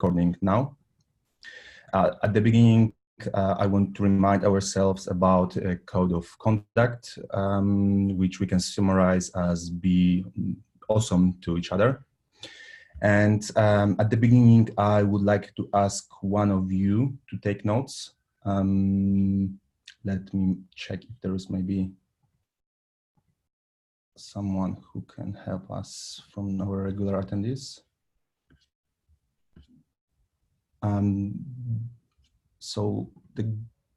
recording now. At the beginning, I want to remind ourselves about a code of conduct, which we can summarize as be awesome to each other. And at the beginning, I would like to ask one of you to take notes. Let me check if there is maybe someone who can help us from our regular attendees. So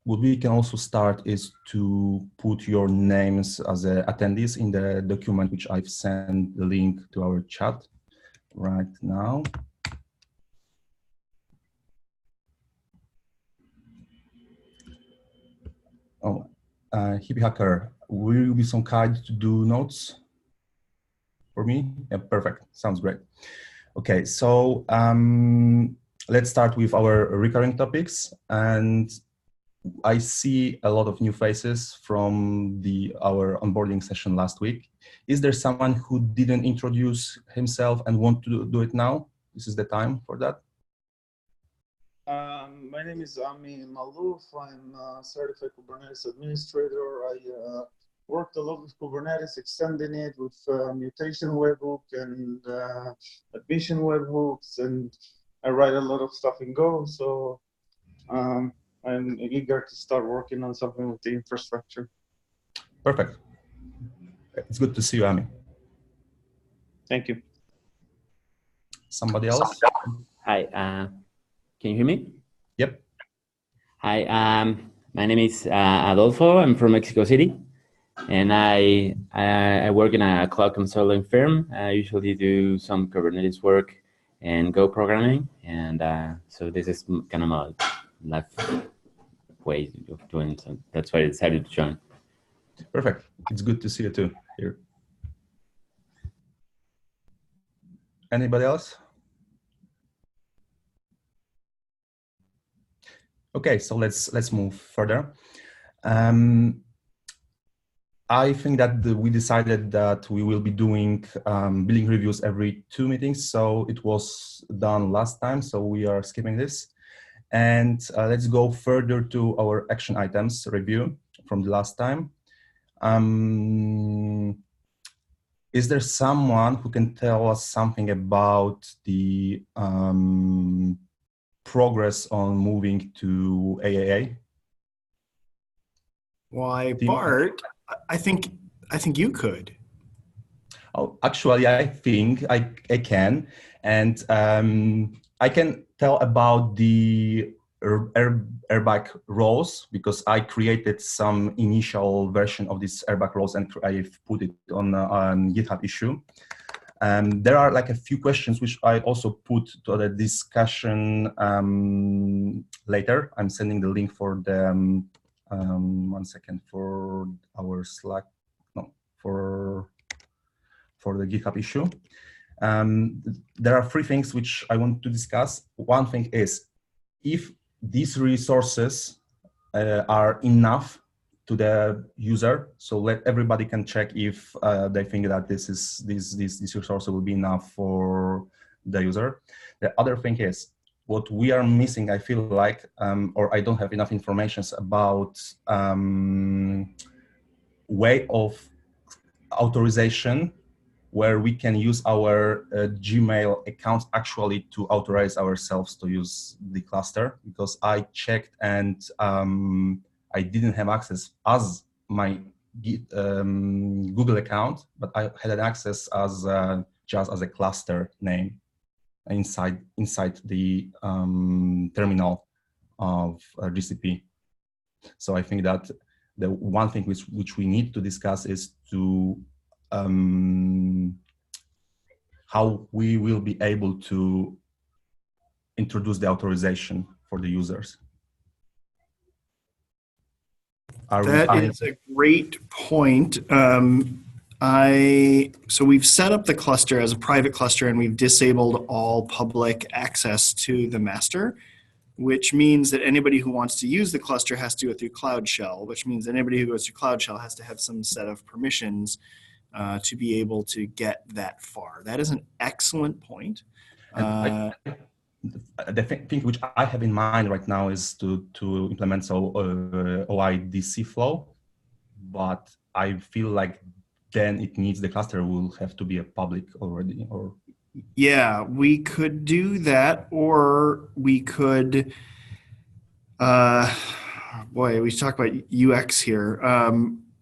what we can also start is to put your names as attendees in the document, which I've sent the link to our chat right now. Oh, Hippie Hacker, will you be so kind to do notes for me? Yeah, perfect. Sounds great. Okay, so let's start with our recurring topics. And I see a lot of new faces from our onboarding session last week. Is there someone who didn't introduce himself and want to do it now? This is the time for that. My name is Ami Malouf. I'm a certified Kubernetes administrator. I worked a lot with Kubernetes, extending it with mutation webhook and admission webhooks, and I write a lot of stuff in Go. So I'm eager to start working on something with the infrastructure. Perfect. It's good to see you, Ami. Thank you. Somebody else? Hi, can you hear me? Yep. Hi, my name is Adolfo. I'm from Mexico City, and I work in a cloud consulting firm. I usually do some Kubernetes work and Go programming, and so this is kind of my life way of doing so. That's why I decided to join. Perfect. It's good to see you too here. Anybody else? Okay, so let's move further. I think that we decided that we will be doing billing reviews every 2 meetings. So it was done last time, so we are skipping this. And let's go further to our action items review from the last time. Is there someone who can tell us something about the progress on moving to AAA? Why, Bart, I think you could. Oh, actually, I think I can. And I can tell about the airbag roles because I created some initial version of this airbag roles and I've put it on GitHub issue. There are like a few questions which I also put to the discussion later. I'm sending the link for the, 1 second, for our Slack, no, for the GitHub issue. There are 3 things which I want to discuss. One thing is, if these resources are enough to the user, so let everybody can check if they think that this resource will be enough for the user. The other thing is, what we are missing, I feel like, or I don't have enough information about way of authorization where we can use our Gmail accounts actually to authorize ourselves to use the cluster, because I checked and I didn't have access as my Google account, but I had an access as just as a cluster name inside the terminal of GCP. So I think that the one thing which we need to discuss is to how we will be able to introduce the authorization for the users. That is a great point. So we've set up the cluster as a private cluster and we've disabled all public access to the master, which means that anybody who wants to use the cluster has to go through Cloud Shell, which means anybody who goes through Cloud Shell has to have some set of permissions to be able to get that far. That is an excellent point. the thing which I have in mind right now is to implement OIDC flow, but I feel like then it needs the cluster will have to be a public already, or Yeah, we could do that, or we could, boy, we talk about UX here,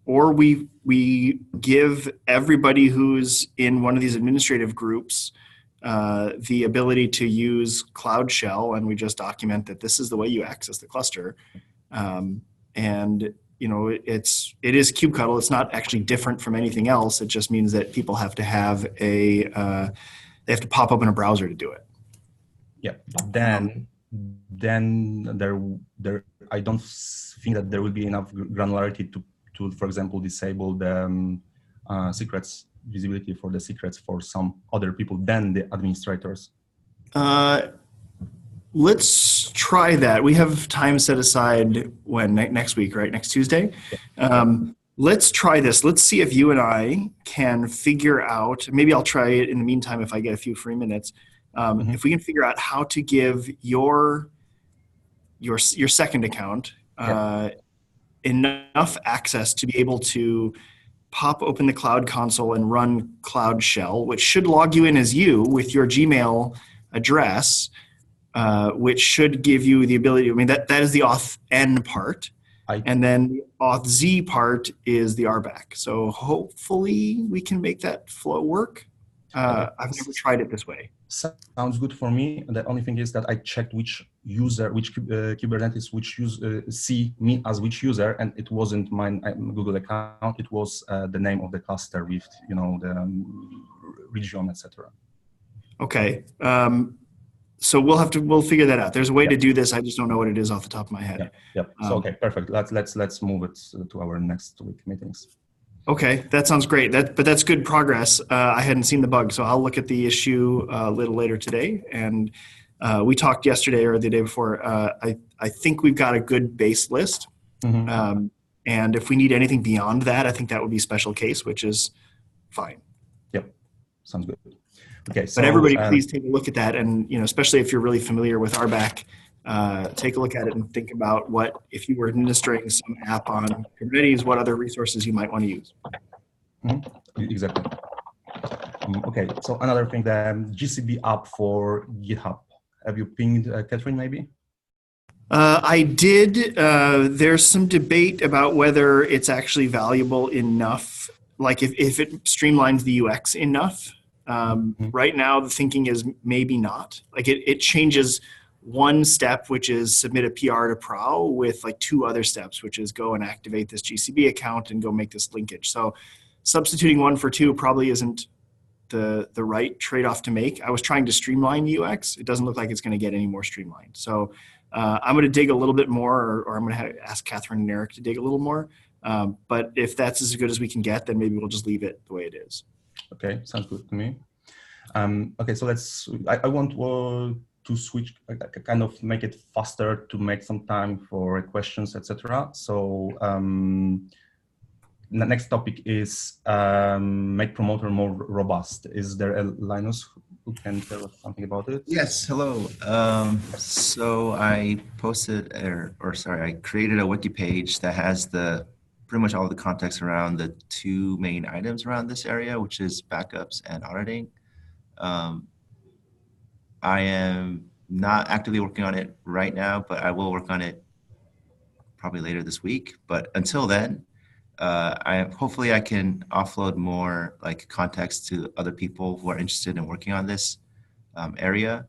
or we give everybody who's in one of these administrative groups the ability to use Cloud Shell, and we just document that this is the way you access the cluster. And you know, it is kubectl. It's not actually different from anything else. It just means that people have to have they have to pop open a browser to do it. yeah. But then there I don't think that there will be enough granularity to for example disable the secrets visibility for the secrets for some other people than the administrators. Let's try that. We have time set aside when next week, right? Next Tuesday. Let's try this. Let's see if you and I can figure out, maybe I'll try it in the meantime if I get a few free minutes. If we can figure out how to give your second account enough access to be able to pop open the Cloud Console and run Cloud Shell, which should log you in as you with your Gmail address, which should give you the ability, I mean, that is the auth N part. And then the auth Z part is the RBAC. So hopefully we can make that flow work. I've never tried it this way. Sounds good for me. The only thing is that I checked which user, which Kubernetes, which see me as which user, and it wasn't my Google account. It was the name of the cluster with, you know, the region, etc. Okay. So we'll figure that out. There's a way to do this. I just don't know what it is off the top of my head. Yep. So okay, perfect. Let's move it to our next week meetings. Okay, that sounds great. But that's good progress. I hadn't seen the bug, so I'll look at the issue a little later today. And we talked yesterday or the day before. I think we've got a good base list. And if we need anything beyond that, I think that would be special case, which is fine. Yep, sounds good. Okay, so, but everybody, please take a look at that, and especially if you're really familiar with RBAC, take a look at it and think about what, if you were administering some app on Kubernetes, what other resources you might want to use. Exactly. Okay, so another thing, the GCB app for GitHub. Have you pinged Catherine maybe? I did. There's some debate about whether it's actually valuable enough, like if it streamlines the UX enough. Right now, the thinking is maybe not. Like it changes one step, which is submit a PR to PROW, with like two other steps, which is go and activate this GCB account and go make this linkage. So substituting one for two probably isn't the right trade-off to make. I was trying to streamline UX. It doesn't look like it's going to get any more streamlined. So I'm going to dig a little bit more, or I'm going to ask Catherine and Eric to dig a little more. But if that's as good as we can get, then maybe we'll just leave it the way it is. Okay, sounds good to me. Okay, so I want to switch, kind of make it faster to make some time for questions, etc. So the next topic is make promoter more robust. Is there a Linus who can tell us something about it? Yes, hello. So I posted, I created a wiki page that has pretty much all the context around the two main items around this area, which is backups and auditing. I am not actively working on it right now, but I will work on it probably later this week. But until then, hopefully I can offload more like context to other people who are interested in working on this area.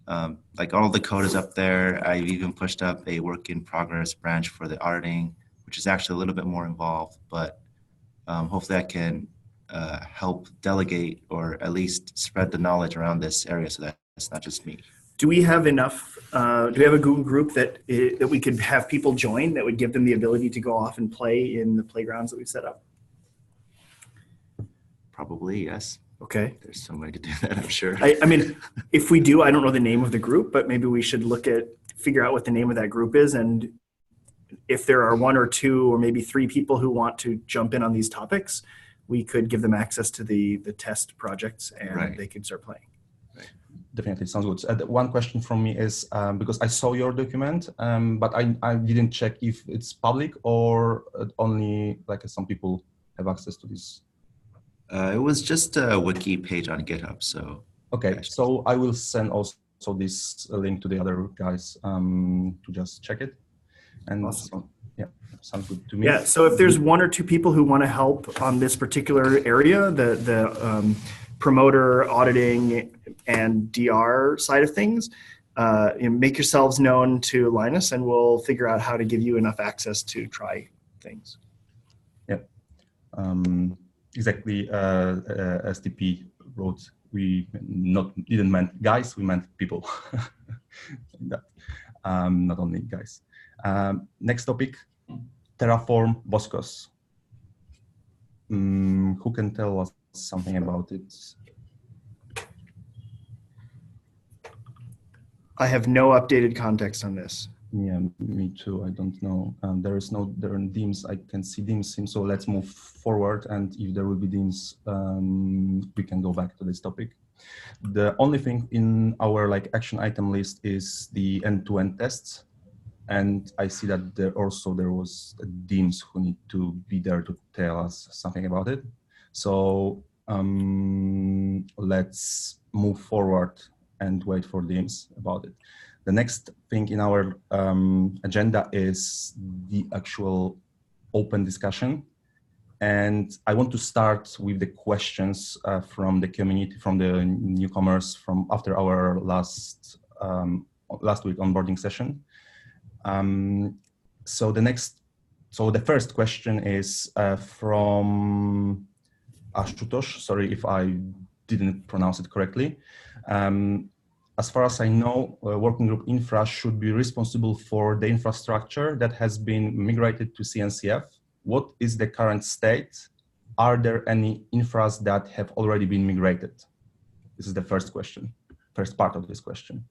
Like all the code is up there. I've even pushed up a work in progress branch for the auditing, which is actually a little bit more involved, but hopefully I can help delegate or at least spread the knowledge around this area so that it's not just me. Do we have enough, do we have a Google group that we could have people join that would give them the ability to go off and play in the playgrounds that we've set up? Probably, yes. Okay. There's some way to do that, I'm sure. I mean, if we do, I don't know the name of the group, but maybe we should figure out what the name of that group is. And if there are one or two or maybe three people who want to jump in on these topics, we could give them access to the test projects and they could start playing. Right. definitely sounds good. One question from me is, because I saw your document, but I didn't check if it's public or only like some people have access to this. It was just a wiki page on GitHub, so. Okay, so I will send also this link to the other guys to just check it. And Awesome. so, yeah, sounds good to me. Yeah, so if there's one or two people who want to help on this particular area, the promoter, auditing, and DR side of things, make yourselves known to Linus, and we'll figure out how to give you enough access to try things. Yeah, exactly. STP wrote, we didn't meant guys, we meant people. That, not only guys. Next topic, Terraform Boscos. Who can tell us something about it? I have no updated context on this. Yeah, me too. I don't know. There are themes. I can see themes. So let's move forward. And if there will be themes, we can go back to this topic. The only thing in our action item list is the end-to-end tests. And I see that there was teams who need to be there to tell us something about it. So let's move forward and wait for teams about it. The next thing in our agenda is the actual open discussion. And I want to start with the questions from the community, from the newcomers from after our last week onboarding session. So the first question is from Ashutosh. Sorry if I didn't pronounce it correctly. As far as I know, Working Group Infra should be responsible for the infrastructure that has been migrated to CNCF. What is the current state? Are there any infras that have already been migrated? This is the first question, first part of this question.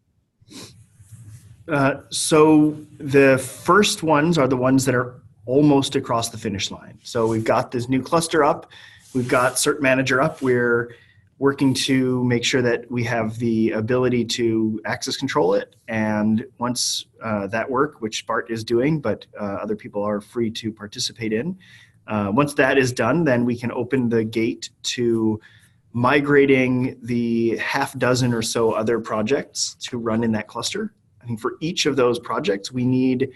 So the first ones are the ones that are almost across the finish line. So we've got this new cluster up. We've got Cert Manager up. We're working to make sure that we have the ability to access control it. And once that work, which Bart is doing, but other people are free to participate in. Once that is done, then we can open the gate to migrating the half dozen or so other projects to run in that cluster. I think for each of those projects, we need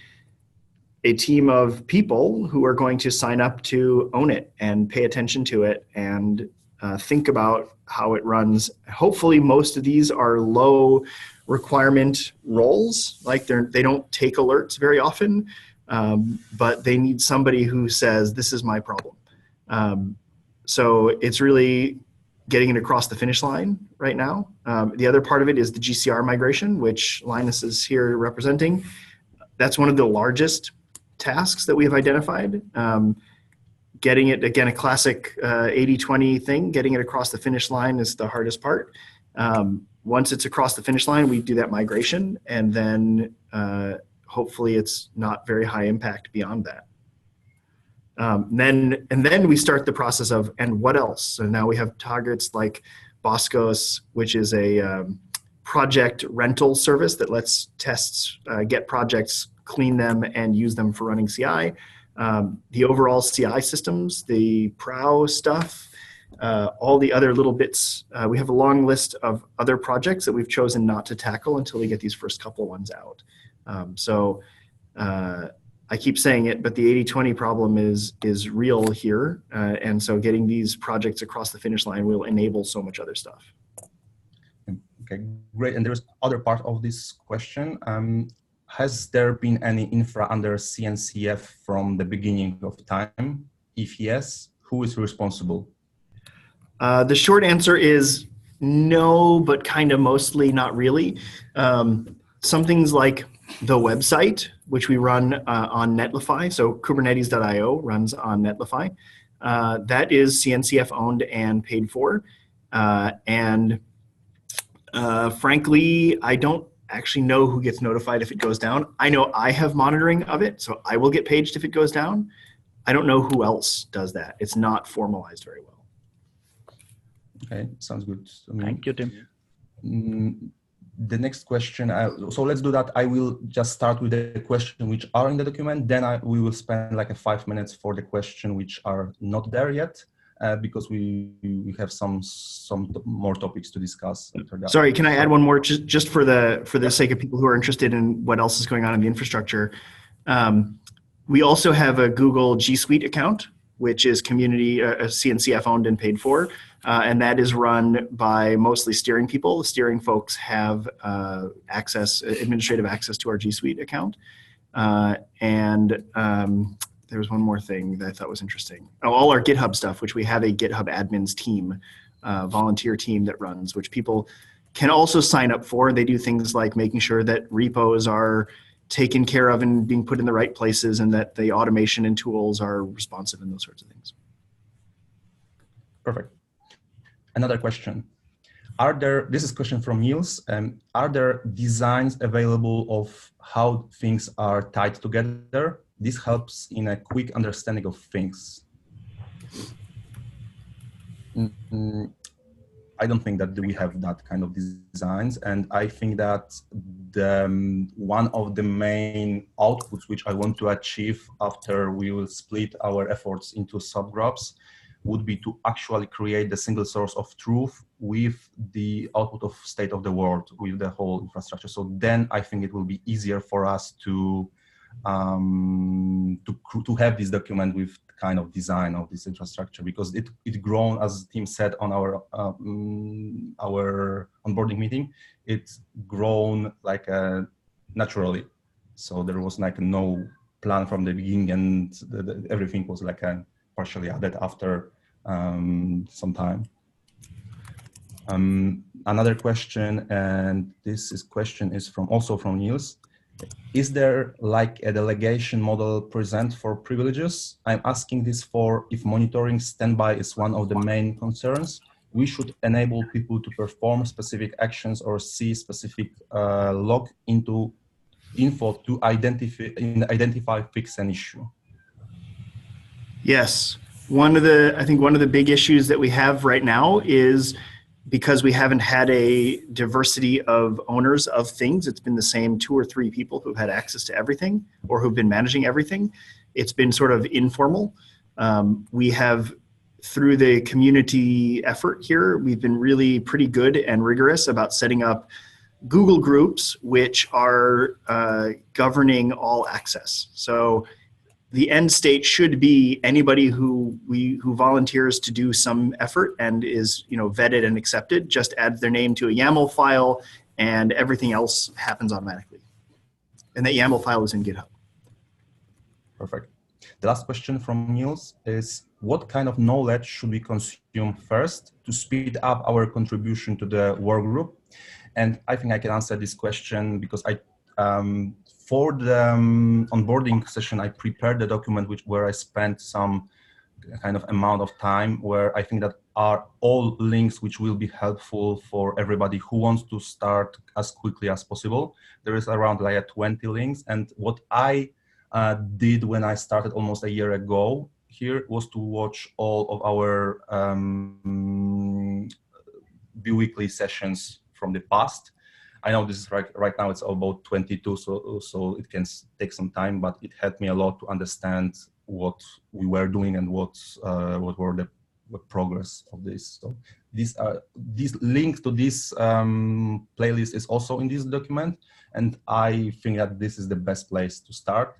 a team of people who are going to sign up to own it and pay attention to it and think about how it runs. Hopefully, most of these are low requirement roles, like they don't take alerts very often, but they need somebody who says, this is my problem. So it's really getting it across the finish line right now. The other part of it is the GCR migration, which Linus is here representing. That's one of the largest tasks that we have identified. Getting it, again, a classic 80-20 thing, getting it across the finish line is the hardest part. Once it's across the finish line, we do that migration, and then hopefully it's not very high impact beyond that. And then we start the process of, and what else? So now we have targets like Boscos, which is a project rental service that lets tests get projects, clean them, and use them for running CI. The overall CI systems, the PROW stuff, all the other little bits. We have a long list of other projects that we've chosen not to tackle until we get these first couple ones out. I keep saying it, but the 80-20 problem is real here. And so getting these projects across the finish line will enable so much other stuff. Okay, great. And there's other part of this question. Has there been any infra under CNCF from the beginning of time? If yes, who is responsible? The short answer is no, but kind of mostly not really. Some things like the website, which we run on Netlify, so Kubernetes.io runs on Netlify. That is CNCF owned and paid for. Frankly, I don't actually know who gets notified if it goes down. I know I have monitoring of it, so I will get paged if it goes down. I don't know who else does that. It's not formalized very well. Okay, sounds good to me. Thank you, Tim. The next question, so let's do that. I will just start with the question which are in the document, then we will spend like 5 minutes for the question which are not there yet, because we have some more topics to discuss after that. Sorry, can I add one more just for the sake of people who are interested in what else is going on in the infrastructure? We also have a Google G Suite account, which is community CNCF owned and paid for, and that is run by mostly steering people. The steering folks have administrative access to our G Suite account. There was one more thing that I thought was interesting. Oh, all our GitHub stuff, which we have a GitHub admins team, volunteer team that runs, which people can also sign up for. They do things like making sure that repos are taken care of and being put in the right places, and that the automation and tools are responsive and those sorts of things. Perfect. Another question. This is a question from Niels. Are there designs available of how things are tied together? This helps in a quick understanding of things. I don't think that we have that kind of designs, and I think that one of the main outputs which I want to achieve after we will split our efforts into subgroups would be to actually create the single source of truth with the output of state of the world, with the whole infrastructure. So then I think it will be easier for us to have this document with kind of design of this infrastructure, because it grown, as Tim said on our onboarding meeting, it's grown like naturally. So there was like no plan from the beginning, and everything was like partially added after some time. Another question, and question is also from Niels. Is there like a delegation model present for privileges? I'm asking this for if monitoring standby is one of the main concerns. We should enable people to perform specific actions or see specific log into info to identify, fix an issue. Yes, I think one of the big issues that we have right now is because we haven't had a diversity of owners of things. It's been the same 2 or 3 people who've had access to everything or who've been managing everything. It's been sort of informal. We have, through the community effort here, we've been really pretty good and rigorous about setting up Google groups, which are governing all access. So the end state should be anybody who volunteers to do some effort and is vetted and accepted, just adds their name to a YAML file, and everything else happens automatically. And that YAML file is in GitHub. Perfect. The last question from Niels is, what kind of knowledge should we consume first to speed up our contribution to the work group? And I think I can answer this question because for the onboarding session, I prepared the document where I spent some kind of amount of time, where I think that are all links which will be helpful for everybody who wants to start as quickly as possible. There is around like 20 links, and what I did when I started almost a year ago here was to watch all of our bi-weekly sessions from the past. I know this is right now it's about 22, so it can take some time, but it helped me a lot to understand what we were doing and what were the progress of this. So this link to this playlist is also in this document, and I think that this is the best place to start.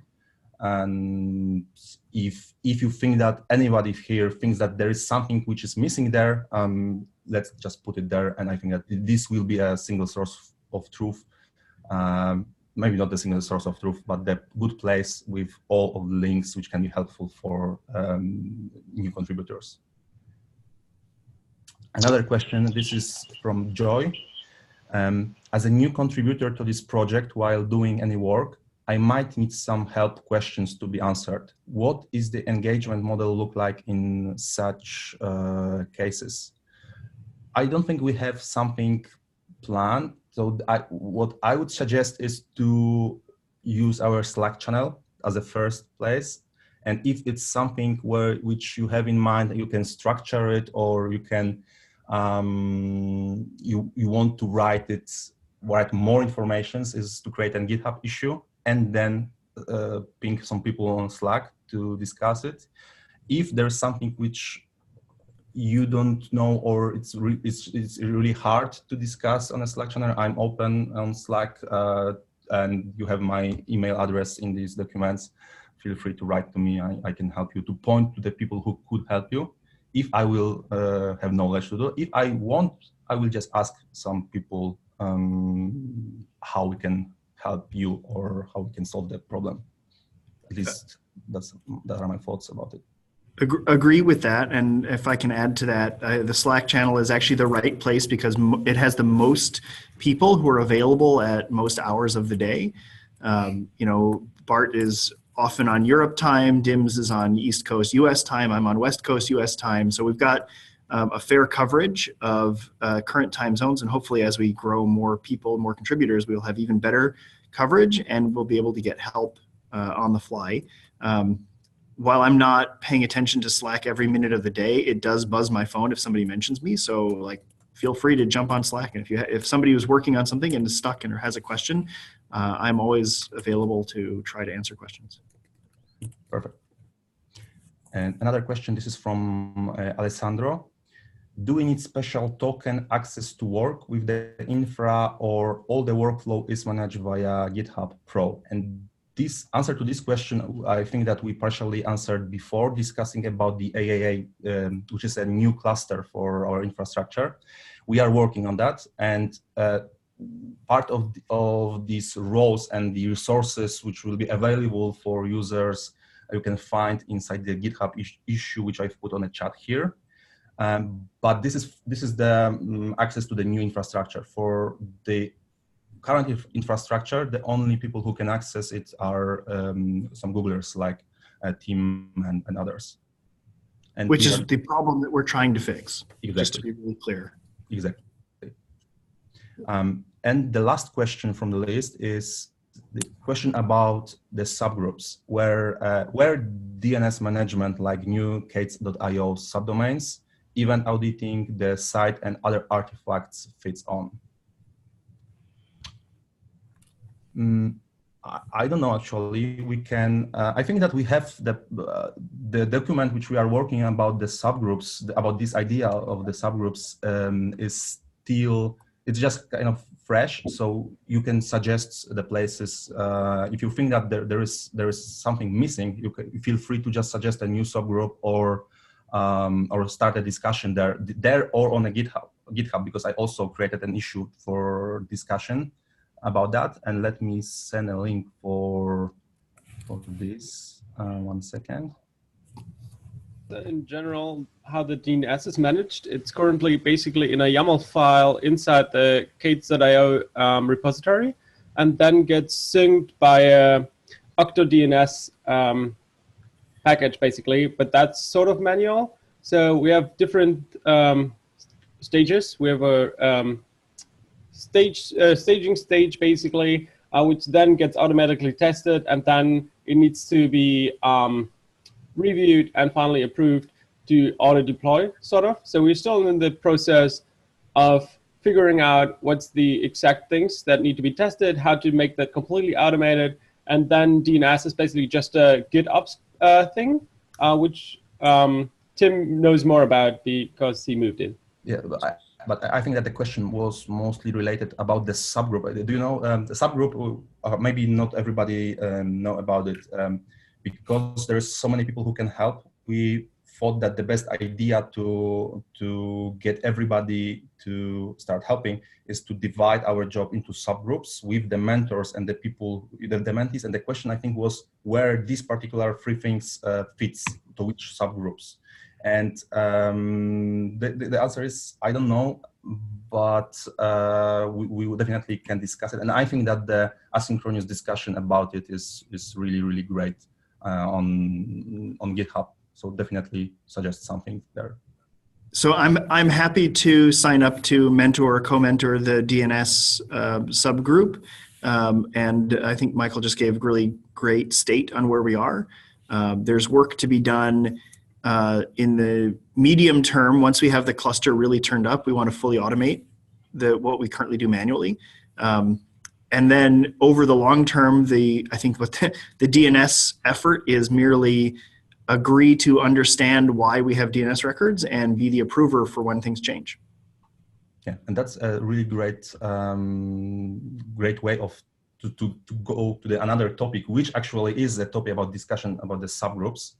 And if you think that anybody here thinks that there is something which is missing there, let's just put it there. And I think that this will be a single source of truth. Maybe not the single source of truth, but the good place with all of the links which can be helpful for new contributors. Another question, this is from Joy. As a new contributor to this project while doing any work, I might need some help questions to be answered. What is the engagement model look like in such cases? I don't think we have something planned. So what I would suggest is to use our Slack channel as a first place. And if it's something which you have in mind, you can structure it, or you can you want to write more informations, is to create a GitHub issue and then ping some people on Slack to discuss it. If there's something which you don't know, or it's really hard to discuss on a Slack channel, I'm open on Slack, and you have my email address in these documents. Feel free to write to me. I can help you to point to the people who could help you. If I will have knowledge to do. If I want, I will just ask some people how we can help you or how we can solve the problem. At least that are my thoughts about it. Agree with that. And if I can add to that, the Slack channel is actually the right place because it has the most people who are available at most hours of the day. You know, Bart is often on Europe time, Dims is on East Coast US time, I'm on West Coast US time. So we've got a fair coverage of current time zones, and hopefully as we grow more people, more contributors, we'll have even better coverage and we'll be able to get help on the fly. While I'm not paying attention to Slack every minute of the day, it does buzz my phone if somebody mentions me. So like, feel free to jump on Slack. And if somebody was working on something and is stuck and or has a question, I'm always available to try to answer questions. Perfect. And another question, this is from Alessandro. Do we need special token access to work with the infra, or all the workflow is managed via GitHub Pro? And this answer to this question, I think that we partially answered before discussing about the AAA, which is a new cluster for our infrastructure. We are working on that, and part of these roles and the resources which will be available for users, you can find inside the GitHub issue, which I've put on the chat here. But this is the access to the new infrastructure. For the current infrastructure, the only people who can access it are some Googlers like Tim and others. And which is the problem that we're trying to fix, exactly. Just to be really clear. Exactly. And the last question from the list is the question about the subgroups, where DNS management like new K8s.io subdomains, event auditing, the site, and other artifacts fits on. I don't know, actually. We can, I think that we have the document which we are working about the subgroups, about this idea of the subgroups is still, it's just kind of fresh. So you can suggest the places. If you think that there is something missing, you can feel free to just suggest a new subgroup or start a discussion there or on a GitHub, because I also created an issue for discussion about that, and let me send a link for this. 1 second. In general, how the DNS is managed, it's currently basically in a YAML file inside the K8s.io repository, and then gets synced by a octodns package, basically. But that's sort of manual. So we have different stages. We have a staging stage, basically, which then gets automatically tested, and then it needs to be reviewed and finally approved to auto deploy, sort of. So we're still in the process of figuring out what's the exact things that need to be tested, how to make that completely automated, and then DNS is basically just a GitOps thing, which Tim knows more about because he moved in. Yeah, but I think that the question was mostly related about the subgroup. Do you know the subgroup? Maybe not everybody know about it, because there's so many people who can help. We thought that the best idea to get everybody to start helping is to divide our job into subgroups with the mentors and the people, the mentees. And the question, I think, was where these particular three things fits to which subgroups. And the answer is, I don't know, but we definitely can discuss it. And I think that the asynchronous discussion about it is really, really great on GitHub. So definitely suggest something there. So I'm happy to sign up to mentor or co-mentor the DNS subgroup. And I think Michael just gave a really great state on where we are. There's work to be done In the medium term, once we have the cluster really turned up, we want to fully automate what we currently do manually. And then over the long term, I think what the DNS effort is merely agree to understand why we have DNS records and be the approver for when things change. Yeah, and that's a really great way of to go to another topic, which actually is a topic about discussion about the subgroups.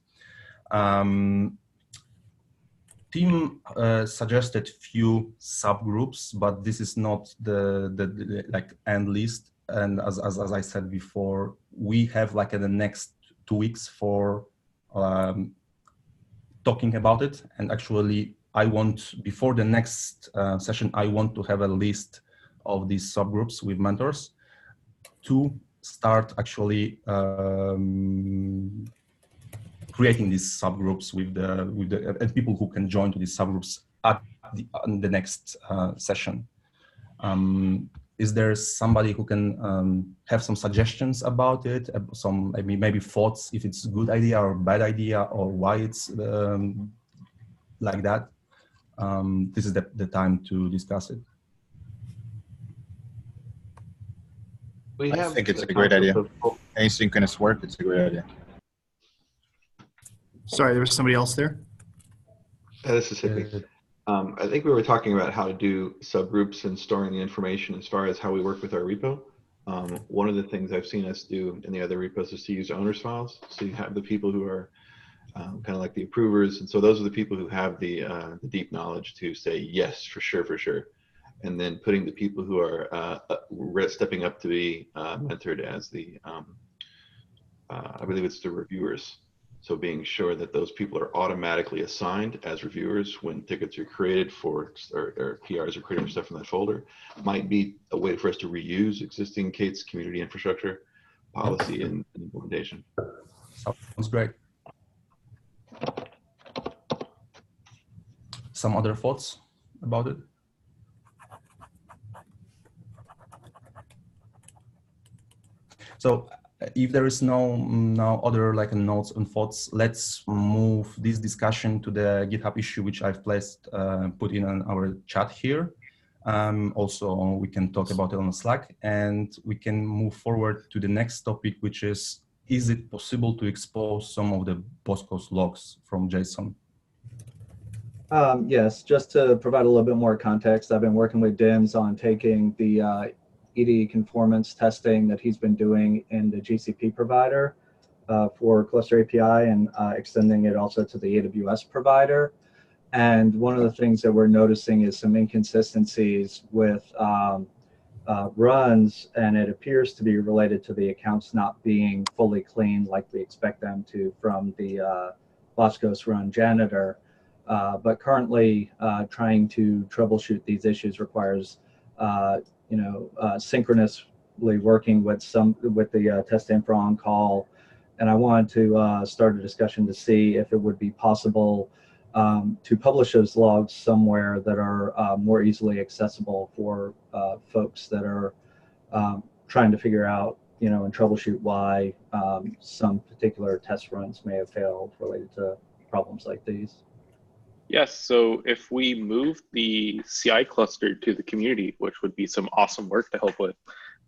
Team suggested few subgroups, but this is not the like end list. And as I said before, we have like in the next 2 weeks for talking about it. And actually, I want before the next session, I want to have a list of these subgroups with mentors to start actually creating these subgroups with the and people who can join to these subgroups at the next session. Is there somebody who can have some suggestions about it? Some maybe thoughts if it's a good idea or bad idea or why it's like that? This is the time to discuss it. I think it's a great idea. Asynchronous work, it's a great idea. Sorry, there was somebody else there? This is Hippie. I think we were talking about how to do subgroups and storing the information as far as how we work with our repo. One of the things I've seen us do in the other repos is to use owners files. So you have the people who are kind of like the approvers. And so those are the people who have the deep knowledge to say, yes, for sure, for sure. And then putting the people who are stepping up to be mentored as the, I believe it's the reviewers. So being sure that those people are automatically assigned as reviewers when tickets are created for, or PRs are created for stuff in that folder, might be a way for us to reuse existing K8s community infrastructure policy and implementation. Sounds great. Some other thoughts about it? So if there is no other like notes and thoughts, let's move this discussion to the GitHub issue, which I've put in on our chat here. Also, we can talk about it on Slack, and we can move forward to the next topic, which is it possible to expose some of the Boscos logs from JSON? Yes, just to provide a little bit more context, I've been working with DIMS on taking the ED conformance testing that he's been doing in the GCP provider for Cluster API and extending it also to the AWS provider. And one of the things that we're noticing is some inconsistencies with runs, and it appears to be related to the accounts not being fully clean like we expect them to from the Boscos run janitor. But currently trying to troubleshoot these issues requires synchronously working with the test infra on call. And I wanted to start a discussion to see if it would be possible to publish those logs somewhere that are more easily accessible for folks that are trying to figure out, and troubleshoot why some particular test runs may have failed related to problems like these. Yes, so if we move the CI cluster to the community, which would be some awesome work to help with,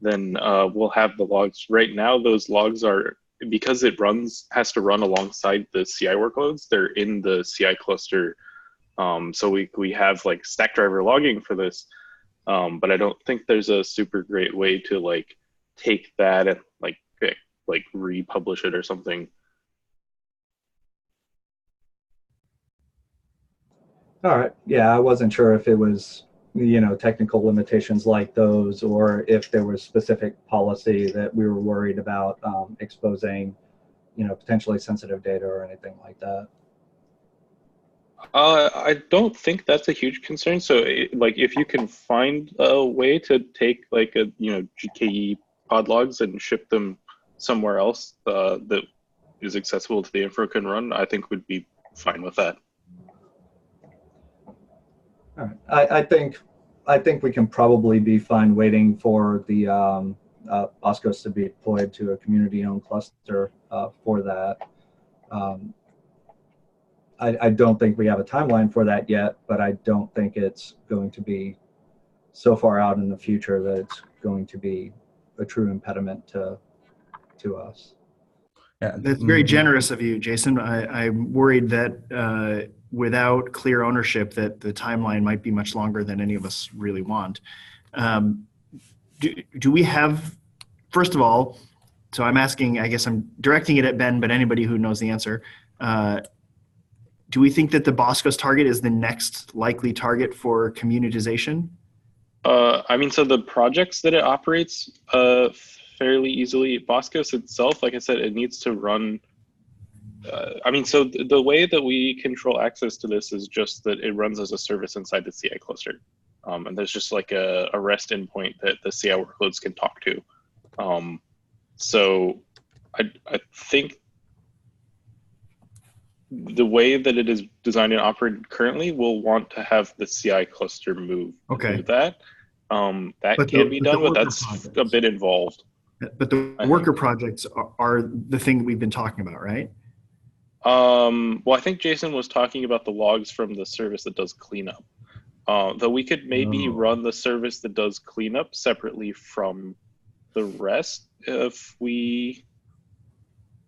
then we'll have the logs. Right now, those logs are, because it has to run alongside the CI workloads, they're in the CI cluster. So we have like Stackdriver logging for this, but I don't think there's a super great way to like take that and like republish it or something. All right. Yeah, I wasn't sure if it was, technical limitations like those, or if there was specific policy that we were worried about exposing, potentially sensitive data or anything like that. I don't think that's a huge concern. So if you can find a way to take like a, GKE pod logs and ship them somewhere else that is accessible to the infra can run, I think would be fine with that. All right. I think we can probably be fine waiting for the Boscos to be deployed to a community-owned cluster for that. I don't think we have a timeline for that yet, but I don't think it's going to be so far out in the future that it's going to be a true impediment to us. Yeah. That's very generous of you, Jason. I'm worried that without clear ownership, that the timeline might be much longer than any of us really want. Do we have, first of all, so I'm asking, I guess I'm directing it at Ben, but anybody who knows the answer, do we think that the Boscos target is the next likely target for communitization? I mean, so the projects that it operates fairly easily, Boscos itself, like I said, it needs to run. I mean, so the way that we control access to this is just that it runs as a service inside the CI cluster. And there's just like a REST endpoint that the CI workloads can talk to. So I think the way that it is designed and operated currently, we'll want to have the CI cluster move to that. That can be done, but that's a bit involved. But the worker projects are the thing that we've been talking about, right? Well, I think Jason was talking about the logs from the service that does cleanup. Though we could maybe run the service that does cleanup separately from the rest if we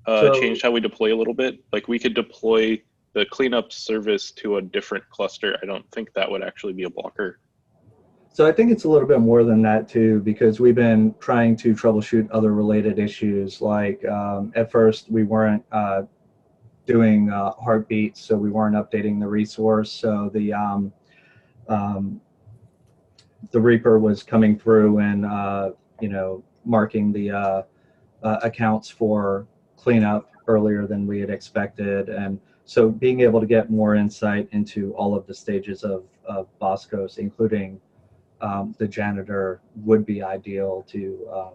changed how we deploy a little bit. Like we could deploy the cleanup service to a different cluster. I don't think that would actually be a blocker. So I think it's a little bit more than that too, because we've been trying to troubleshoot other related issues. Like at first we weren't doing heartbeats, so we weren't updating the resource. So the Reaper was coming through and you know, marking the accounts for cleanup earlier than we had expected. And so being able to get more insight into all of the stages of Boscos, including the janitor, would be ideal to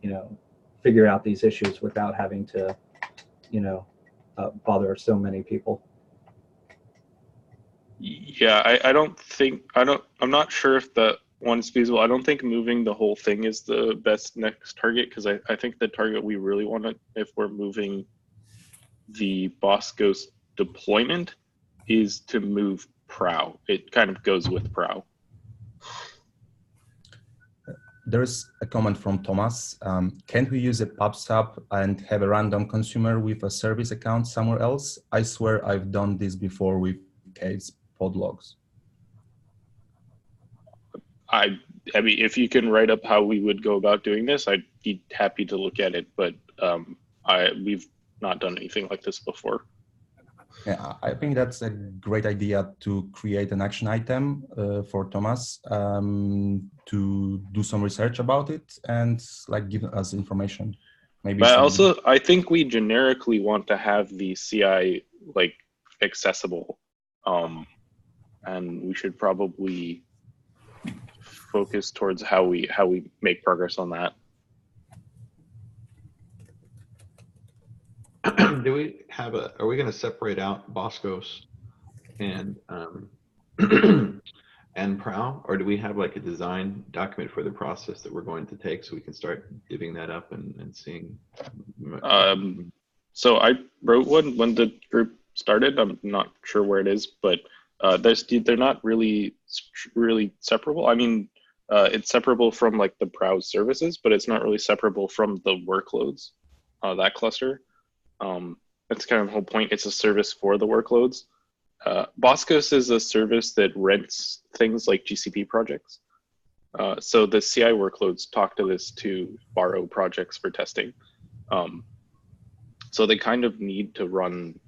you know, figure out these issues without having to, you know, bother so many people. Yeah, I'm not sure if that one is feasible. I don't think moving the whole thing is the best next target, because I think the target we really want to, if we're moving the Boscos deployment, is to move Prow. It kind of goes with Prow. There's a comment from Thomas. Can't we use a PubSub and have a random consumer with a service account somewhere else? I swear I've done this before with K8s pod logs. I mean, if you can write up how we would go about doing this, I'd be happy to look at it, but we've not done anything like this before. Yeah, I think that's a great idea to create an action item for Thomas to do some research about it and like give us information. Maybe. But also, I think we generically want to have the CI like accessible, and we should probably focus towards how we make progress on that. Do we have are we going to separate out Boscos and and Prow, or do we have like a design document for the process that we're going to take so we can start divvying that up and seeing? So I wrote one when the group started. I'm not sure where it is, but they're not really separable. I mean, it's separable from like the Prow services, but it's not really separable from the workloads, that cluster. That's kind of the whole point. It's a service for the workloads. Boscos is a service that rents things like GCP projects. So the CI workloads talk to this to borrow projects for testing. So they kind of need to run,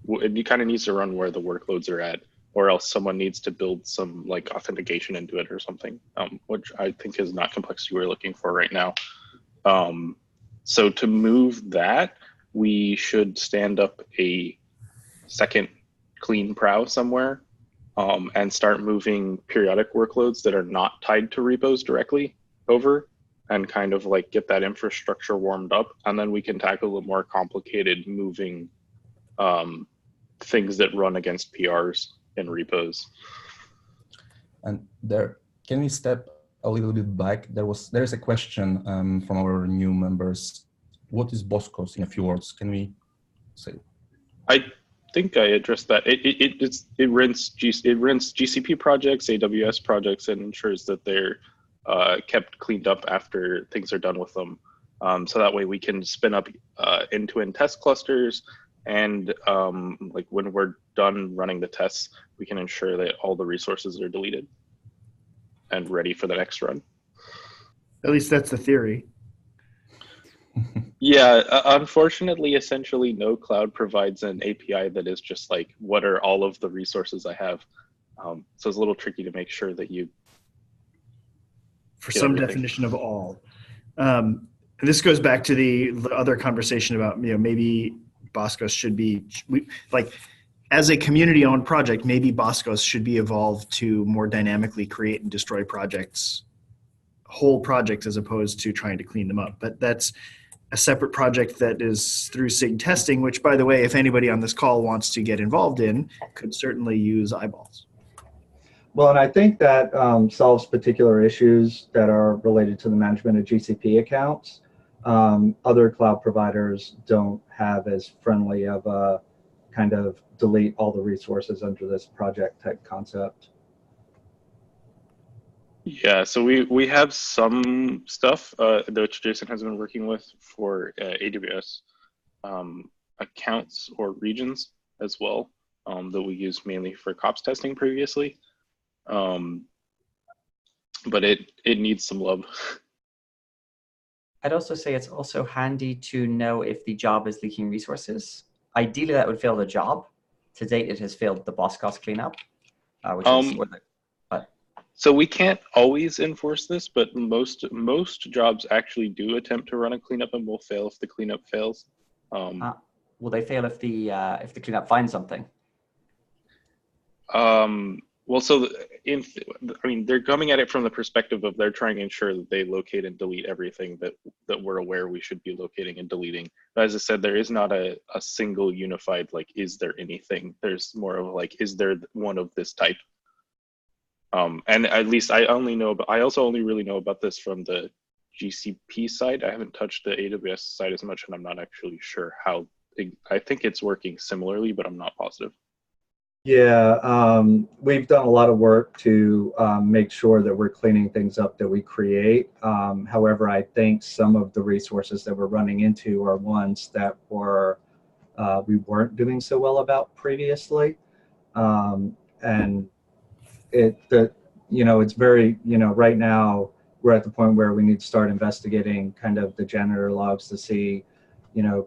it kind of needs to run where the workloads are at, or else someone needs to build some like authentication into it or something, which I think is not complexity we're looking for right now. So to move that, we should stand up a second clean Prow somewhere and start moving periodic workloads that are not tied to repos directly over and kind of like get that infrastructure warmed up. And then we can tackle the more complicated moving things that run against PRs in repos. And there, can we step a little bit back? There's a question from our new members. What is Boscos in a few words? Can we say? think I addressed that. It rents GCP projects, AWS projects, and ensures that they're kept cleaned up after things are done with them. So that way we can spin up end-to-end test clusters, and like when we're done running the tests, we can ensure that all the resources are deleted and ready for the next run. At least that's the theory. Yeah, unfortunately, essentially no cloud provides an API that is just like, what are all of the resources I have? So it's a little tricky to make sure that you For some everything. definition of all. And this goes back to the other conversation about, maybe Boscos should be, like, as a community-owned project, maybe Boscos should be evolved to more dynamically create and destroy projects, whole projects, as opposed to trying to clean them up. But that's a separate project that is through SIG testing, which, by the way, if anybody on this call wants to get involved in, could certainly use eyeballs. Well, and I think that solves particular issues that are related to the management of GCP accounts. Other cloud providers don't have as friendly of a kind of delete all the resources under this project type concept. Yeah, so we have some stuff which Jason has been working with for AWS accounts or regions as well, that we used mainly for COPS testing previously. But it needs some love. I'd also say it's also handy to know if the job is leaking resources. Ideally, that would fail the job. To date, it has failed the Boscos cleanup, which is So we can't always enforce this, but most jobs actually do attempt to run a cleanup and will fail if the cleanup fails. Will they fail if the cleanup finds something? Well, so I mean, they're coming at it from the perspective of they're trying to ensure that they locate and delete everything that we're aware we should be locating and deleting. But as I said, there is not a single unified, like, is there anything? There's more of like, is there one of this type? And at least I also only really know about this from the GCP side. I haven't touched the AWS side as much, and I'm not actually sure how. I think it's working similarly, but I'm not positive. Yeah, we've done a lot of work to make sure that we're cleaning things up that we create. However, I think some of the resources that we're running into are ones that we weren't doing so well about previously, and it's very, right now we're at the point where we need to start investigating kind of the janitor logs to see,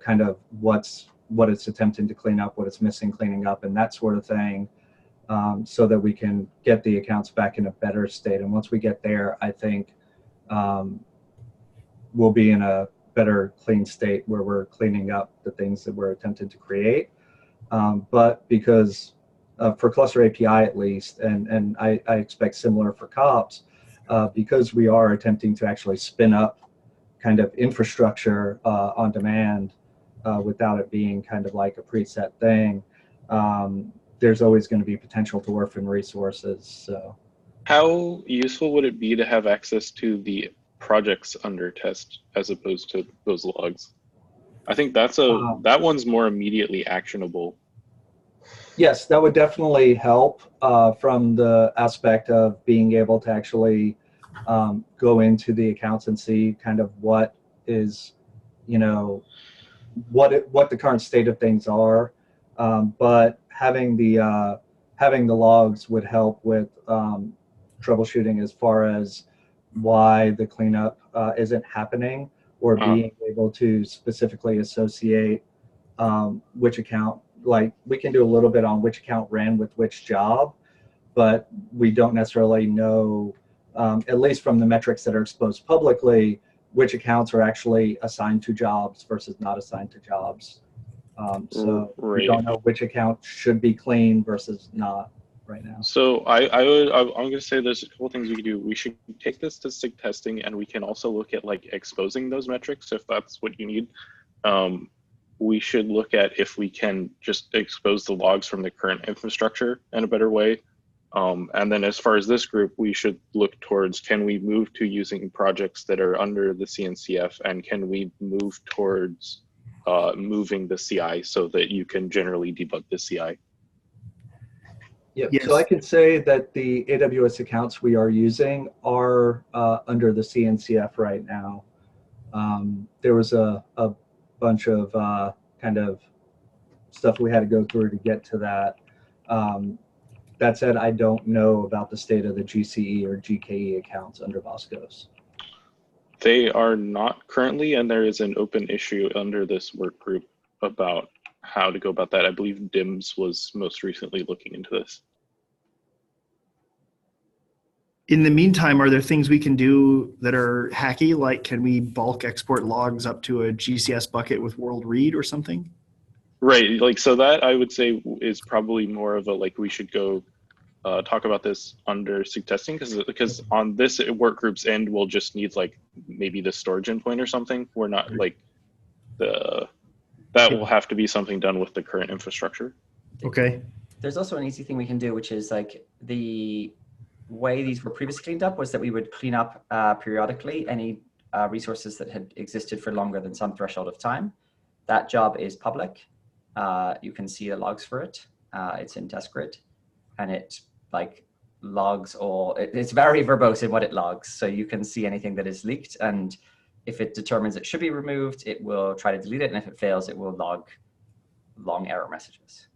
kind of what it's attempting to clean up, what it's missing cleaning up, and that sort of thing, so that we can get the accounts back in a better state. And once we get there, I think we'll be in a better clean state where we're cleaning up the things that we're attempting to create. But because for Cluster API at least, and I expect similar for COPS, because we are attempting to actually spin up kind of infrastructure on demand, without it being kind of like a preset thing, there's always going to be potential to orphan resources. So, how useful would it be to have access to the projects under test as opposed to those logs? I think that one's more immediately actionable. Yes, that would definitely help from the aspect of being able to actually go into the accounts and see kind of what is, what the current state of things are, but having the logs would help with troubleshooting as far as why the cleanup isn't happening, or being able to specifically associate which account. Like, we can do a little bit on which account ran with which job, but we don't necessarily know, at least from the metrics that are exposed publicly, which accounts are actually assigned to jobs versus not assigned to jobs. So we don't know which account should be clean versus not right now. So I'm going to say there's a couple things we can do. We should take this to SIG testing, and we can also look at like exposing those metrics if that's what you need. We should look at if we can just expose the logs from the current infrastructure in a better way. And then as far as this group, we should look towards, can we move to using projects that are under the CNCF, and can we move towards moving the CI so that you can generally debug the CI. Yeah, Yes. so I can say that the AWS accounts we are using are under the CNCF right now. There was a bunch of kind of stuff we had to go through to get to that. That said, I don't know about the state of the GCE or GKE accounts under Boscos. They are not currently, and there is an open issue under this work group about how to go about that. I believe DIMS was most recently looking into this. In the meantime, are there things we can do that are hacky? Like, can we bulk export logs up to a GCS bucket with world read or something? Right, like, so that I would say is probably more of a, like, we should go talk about this under SIG testing, because on this work group's end, we'll just need like maybe the storage endpoint or something. We're not like that will have to be something done with the current infrastructure. Okay. There's also an easy thing we can do, which is like the way these were previously cleaned up was that we would clean up periodically any resources that had existed for longer than some threshold of time. That job is public. You can see the logs for it. It's in test grid, and it like logs all, it's very verbose in what it logs. So you can see anything that is leaked, and if it determines it should be removed, it will try to delete it. And if it fails, it will log long error messages.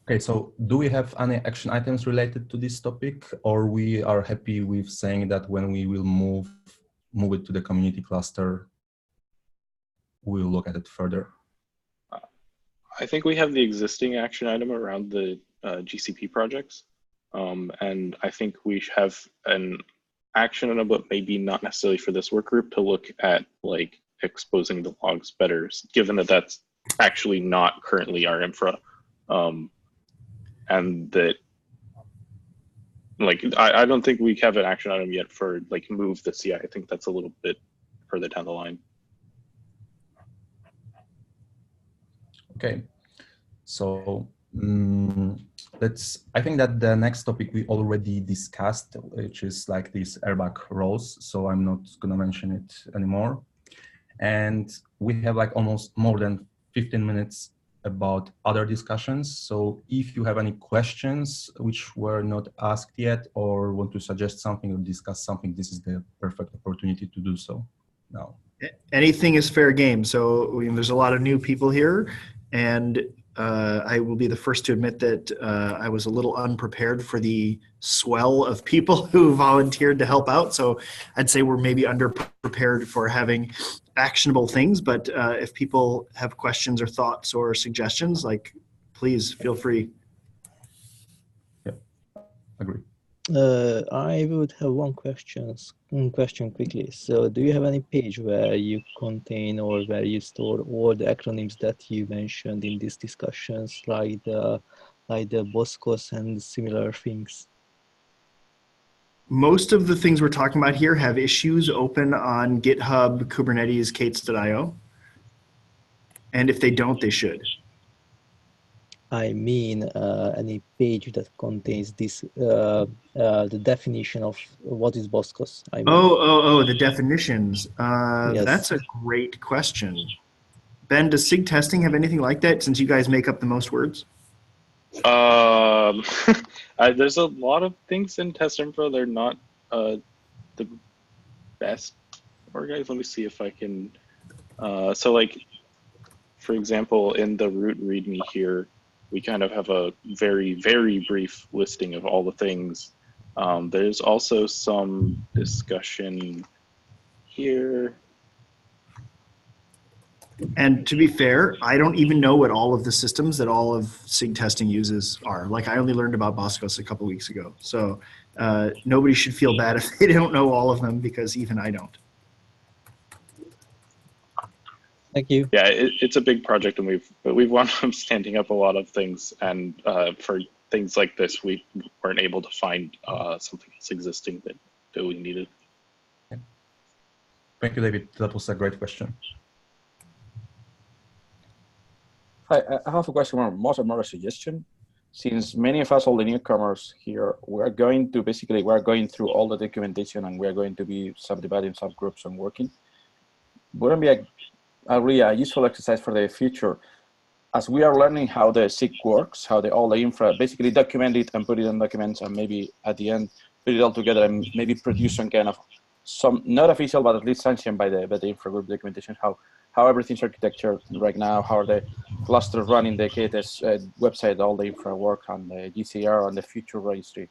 Okay, so do we have any action items related to this topic, or we are happy with saying that when we will move it to the community cluster, we'll look at it further? I think we have the existing action item around the GCP projects. And I think we have an action item, but maybe not necessarily for this work group, to look at like exposing the logs better, given that that's actually not currently our infra. And that, like, I don't think we have an action item yet for like move the CI. I think that's a little bit further down the line. Okay, so I think that the next topic we already discussed, which is like these airbag roles. So I'm not gonna mention it anymore. And we have like almost more than 15 minutes about other discussions. So if you have any questions which were not asked yet, or want to suggest something or discuss something, this is the perfect opportunity to do so now. Anything is fair game. So there's a lot of new people here, and I will be the first to admit that I was a little unprepared for the swell of people who volunteered to help out. So I'd say we're maybe underprepared for having actionable things, but if people have questions or thoughts or suggestions, like, please feel free. Yeah, agree. I would have one question quickly. So do you have any page where you contain or where you store all the acronyms that you mentioned in these discussions, like the BOSCOS and similar things? Most of the things we're talking about here have issues open on GitHub Kubernetes K8s.io. And if they don't, they should. I mean, any page that contains this, the definition of what is BOSCOS. I mean. Oh, the definitions. Yes. That's a great question. Ben, does SIG testing have anything like that, since you guys make up the most words? There's a lot of things in test info. They're not the best organized. Let me see if I can. So like, for example, in the root README here, we kind of have a very, very brief listing of all the things. There's also some discussion here. And to be fair, I don't even know what all of the systems that all of SIG testing uses are. Like, I only learned about BOSCOS a couple weeks ago. So nobody should feel bad if they don't know all of them, because even I don't. Thank you. Yeah, it's a big project, and we've wound up standing up a lot of things. And for things like this, we weren't able to find something else existing that we needed. Thank you, David. That was a great question. Hi, I have a question, more a suggestion. since many of us, all the newcomers here, we're going through all the documentation and we're going to be subdividing subgroups and working. Wouldn't be really a useful exercise for the future, as we are learning how the SIG works, how all the infra, basically document it and put it in documents, and maybe at the end put it all together and maybe produce some kind of not official, but at least sanctioned by the infra group documentation, how everything's architecture right now, how are the clusters running the K8s website, all the infra work on the GCR and the future registry.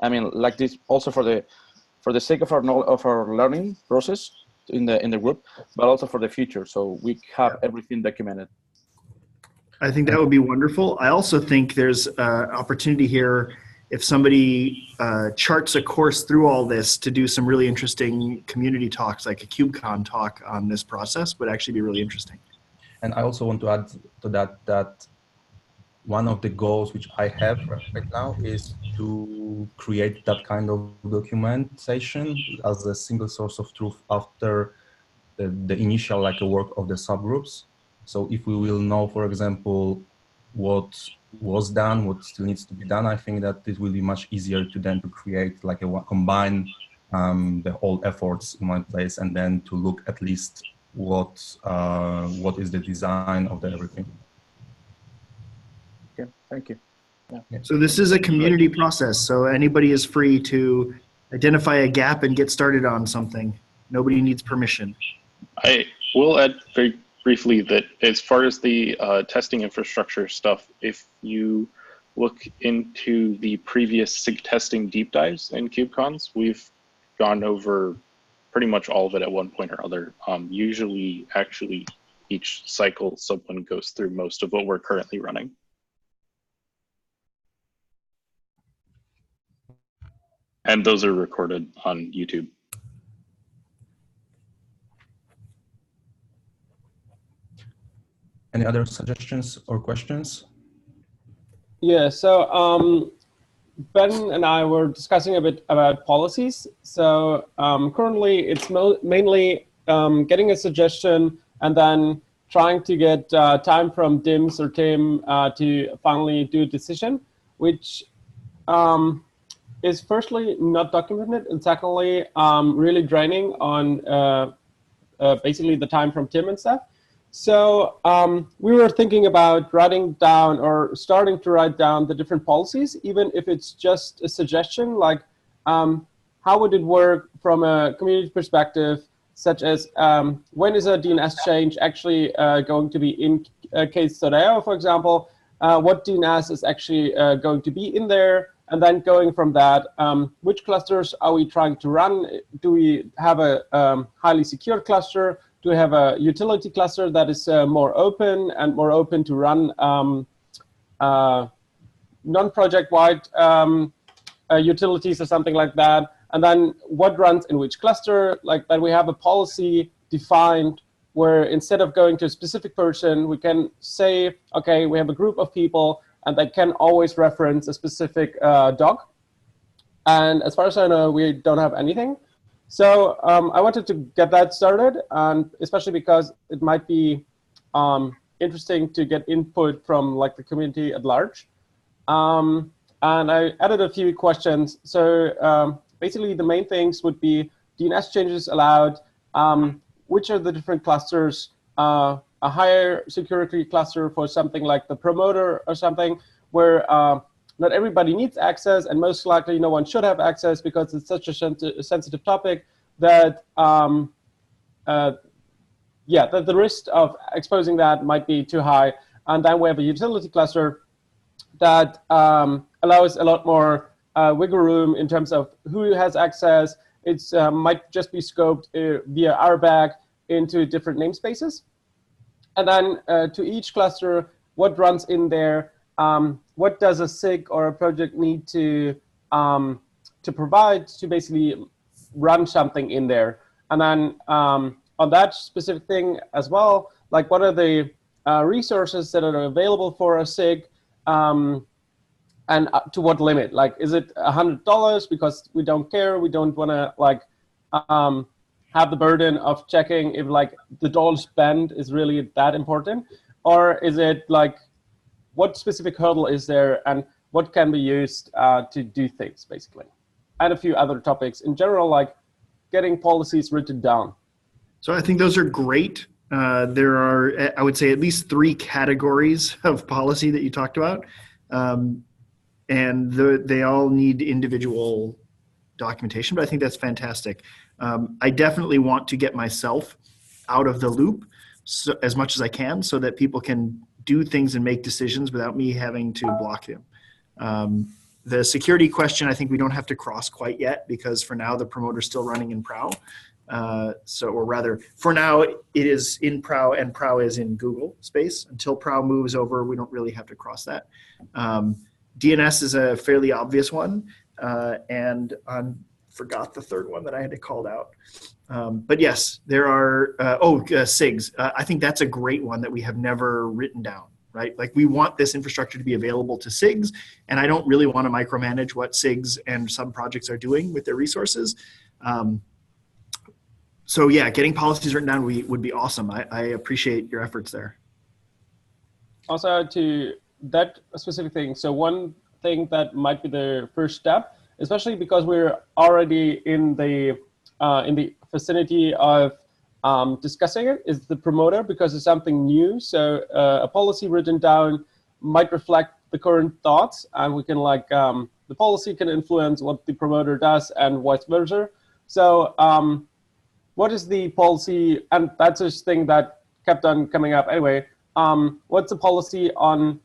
I mean, like this also for the sake of our learning process in the group, but also for the future, so we have everything documented. I think that would be wonderful. I also think there's an opportunity here if somebody charts a course through all this to do some really interesting community talks, like a KubeCon talk on this process, would actually be really interesting. And I also want to add to that one of the goals which I have right now is to create that kind of documentation as a single source of truth after the initial work of the subgroups. So if we will know, for example, what was done, what still needs to be done, I think that it will be much easier to then to create combine the whole efforts in one place, and then to look at least what is the design of everything. Okay, thank you. Yeah. So this is a community process, so anybody is free to identify a gap and get started on something. Nobody needs permission. I will add very briefly that as far as the testing infrastructure stuff, if you look into the previous SIG testing deep dives in KubeCons, we've gone over pretty much all of it at one point or other. Usually, actually, each cycle someone goes through most of what we're currently running. And those are recorded on YouTube. Any other suggestions or questions? Yeah, so Ben and I were discussing a bit about policies. So currently it's mainly getting a suggestion and then trying to get time from DIMS or Tim to finally do a decision, which is firstly not documented, and secondly really draining on basically the time from Tim and stuff. So we were thinking about writing down or starting to write down the different policies, even if it's just a suggestion, like how would it work from a community perspective, such as when is a DNS change actually going to be in case.io, for example, what DNS is actually going to be in there, and then going from that, which clusters are we trying to run? Do we have a highly secure cluster? Do we have a utility cluster that is more open and more open to run non-project-wide utilities or something like that? And then what runs in which cluster? Like that we have a policy defined where instead of going to a specific person, we can say, okay, we have a group of people and they can always reference a specific doc. And as far as I know, we don't have anything. So I wanted to get that started, and especially because it might be interesting to get input from the community at large. And I added a few questions. So basically the main things would be DNS changes allowed, which are the different clusters, a higher security cluster for something like the promoter or something where not everybody needs access, and most likely no one should have access because it's such a sensitive topic that, that the risk of exposing that might be too high. And then we have a utility cluster that allows a lot more wiggle room in terms of who has access. It might just be scoped via RBAC into different namespaces. And then to each cluster, what runs in there, what does a SIG or a project need to provide to basically run something in there? And then on that specific thing as well, like what are the resources that are available for a SIG, and to what limit? Like, is it $100 because we don't care, we don't want to have the burden of checking if the dollar spend is really that important? Or is it what specific hurdle is there, and what can be used to do things, basically. And a few other topics in general, like getting policies written down. So I think those are great. There are, I would say, at least 3 categories of policy that you talked about. And they all need individual documentation, but I think that's fantastic. I definitely want to get myself out of the loop as much as I can so that people can do things and make decisions without me having to block them. The security question, I think we don't have to cross quite yet because for now the promoter's still running in Prow. Or rather, for now it is in Prow and Prow is in Google space. Until Prow moves over, we don't really have to cross that. DNS is a fairly obvious one, and I forgot the third one that I had to call out. But yes, there are, SIGs. I think that's a great one that we have never written down, right? Like we want this infrastructure to be available to SIGs, and I don't really want to micromanage what SIGs and some projects are doing with their resources. So yeah, getting policies written down would be awesome. I appreciate your efforts there. Also to that specific thing, so one thing that might be the first step, especially because we're already in the vicinity of discussing it, is the promoter, because it's something new. So a policy written down might reflect the current thoughts, and we can the policy can influence what the promoter does and vice versa. So what is the policy? And that's a thing that kept on coming up anyway. What's the policy on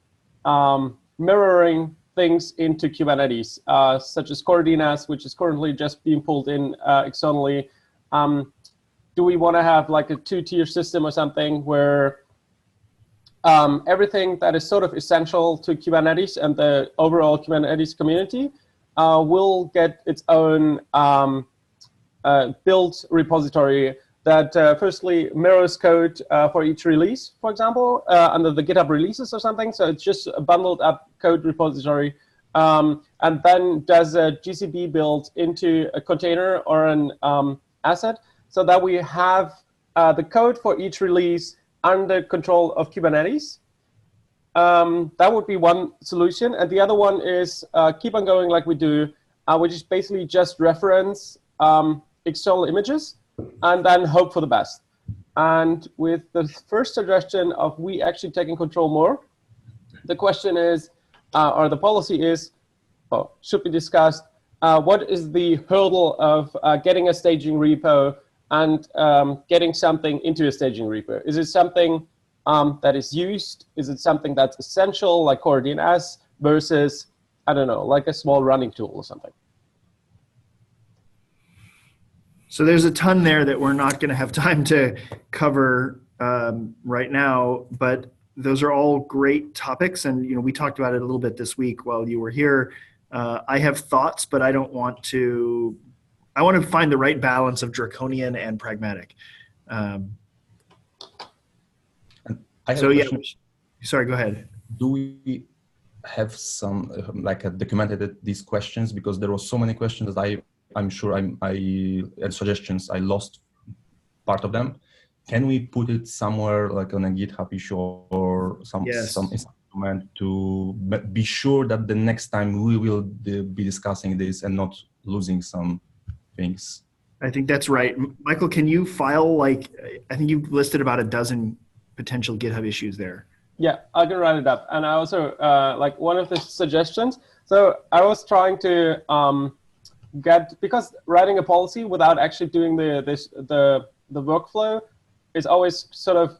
mirroring things into Kubernetes, such as core DNS, which is currently just being pulled in externally? Do we want to have like a 2-tier system or something where everything that is sort of essential to Kubernetes and the overall Kubernetes community will get its own built repository that firstly mirrors code for each release, for example, under the GitHub releases or something. So it's just a bundled up code repository, and then does a GCB build into a container or an asset, so that we have the code for each release under control of Kubernetes. That would be one solution. And the other one is keep on going like we do, which is basically just reference external images and then hope for the best. And with the first suggestion of we actually taking control more, the question is, or the policy is, well, should be discussed, what is the hurdle of getting a staging repo and getting something into a staging repo? Is it something that is used? Is it something that's essential, like core DNS, versus, I don't know, like a small running tool or something? So there's a ton there that we're not going to have time to cover right now, but those are all great topics. And we talked about it a little bit this week while you were here. I have thoughts, but I don't want to. I want to find the right balance of draconian and pragmatic. Sorry, go ahead. Do we have some documented these questions? Because there were so many questions that I'm sure I had suggestions. I lost part of them. Can we put it somewhere like on a GitHub issue or some instrument to be sure that the next time we will be discussing this and not losing some things? I think that's right. Michael, can you file I think you've listed about a dozen potential GitHub issues there. Yeah, I can write it up. And I also, one of the suggestions, so I was trying to because writing a policy without actually doing the workflow is always sort of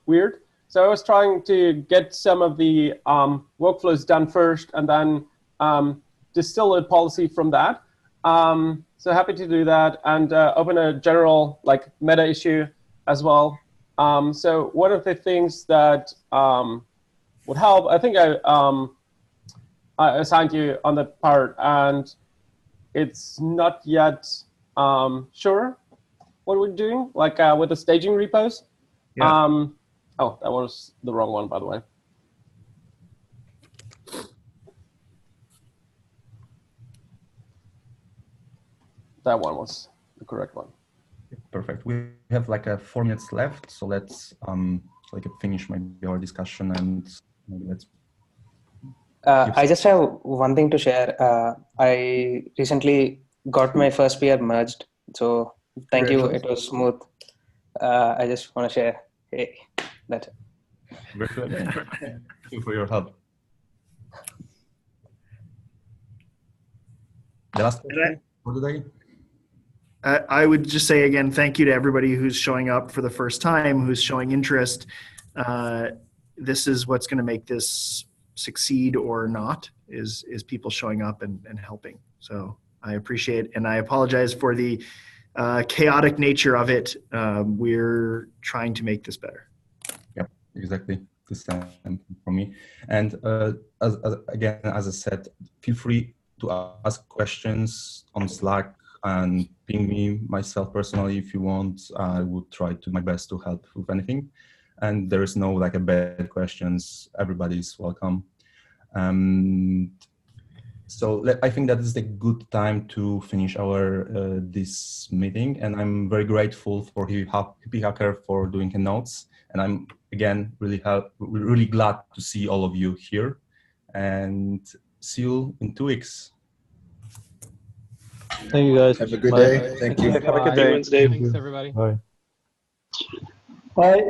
weird. So I was trying to get some of the workflows done first and then distill a policy from that. So happy to do that and open a general meta issue as well. So one of the things that would help, I think I assigned you on that part, and it's not yet sure what we're doing, with the staging repos. Yeah. Oh, that was the wrong one, by the way. That one was the correct one. Perfect. We have 4 minutes left, so let's finish maybe our discussion and maybe let's I just have one thing to share. I recently got my first peer merged, so thank you. It was smooth. I just want to share. Hey, that's it. Thank you for your help. The last question for today. I would just say again, thank you to everybody who's showing up for the first time, who's showing interest. This is what's going to make this succeed or not, is people showing up and helping. So I appreciate, and I apologize for the chaotic nature of it. We're trying to make this better. Yep, exactly the same for me. And again, as I said, feel free to ask questions on Slack and ping me myself personally if you want. I would try to my best to help with anything. And there is no like a bad questions. Everybody's welcome. So I think that is a good time to finish our this meeting. And I'm very grateful for Hippie Hacker for doing the notes. And I'm again really glad to see all of you here. And see you in 2 weeks. Thank you, guys. Have a good Bye. day. Thank you. Have a good day. Thanks, everybody. Bye. Bye.